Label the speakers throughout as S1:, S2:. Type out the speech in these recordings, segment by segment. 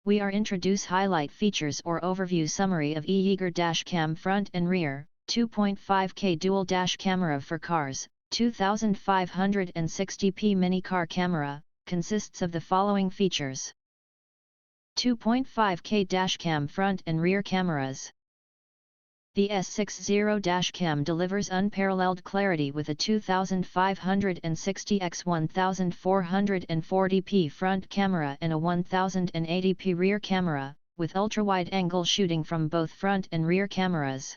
S1: we are introduce highlight features or overview summary of E-YEEGER dashcam front and rear, 2.5K dual dash camera for cars, 2560p mini car camera, consists of the following features. 2.5K dashcam front and rear cameras. The S60 dashcam delivers unparalleled clarity with a 2560x1440p front camera and a 1080p rear camera, with ultra-wide-angle shooting from both front and rear cameras.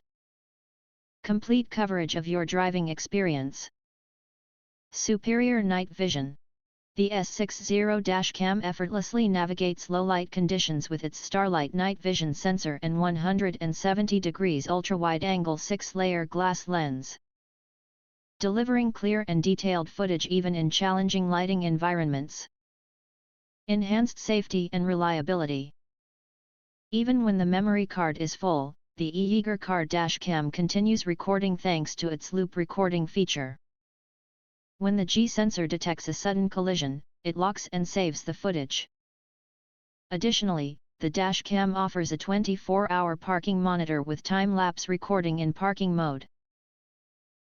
S1: Complete coverage of your driving experience. Superior night vision. The S60 dashcam effortlessly navigates low-light conditions with its Starlight night vision sensor and 170 degrees ultra-wide-angle 6-layer glass lens, delivering clear and detailed footage even in challenging lighting environments. Enhanced safety and reliability. Even when the memory card is full, the E-YEEGER car dashcam continues recording thanks to its loop recording feature. When the G sensor detects a sudden collision, it locks and saves the footage. Additionally, the dashcam offers a 24-hour parking monitor with time-lapse recording in parking mode.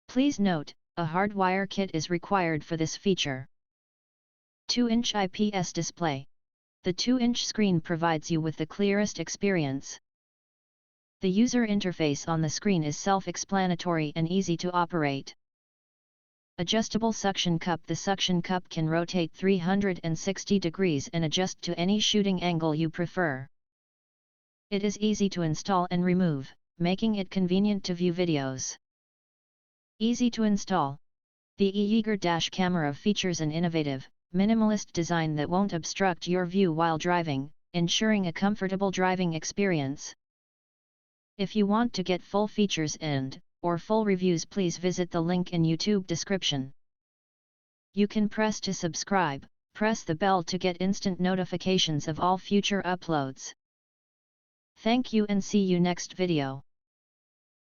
S1: Please note, a hardwire kit is required for this feature. 2-inch IPS display. The 2-inch screen provides you with the clearest experience. The user interface on the screen is self-explanatory and easy to operate. Adjustable suction cup. The suction cup can rotate 360 degrees and adjust to any shooting angle you prefer. It is easy to install and remove, making it convenient to view videos. Easy to install. The E-YEEGER dash camera features an innovative, minimalist design that won't obstruct your view while driving, ensuring a comfortable driving experience. If you want to get full features or full reviews, please visit the link in YouTube description. You can press to subscribe, press the bell to get instant notifications of all future uploads. Thank you and see you next video.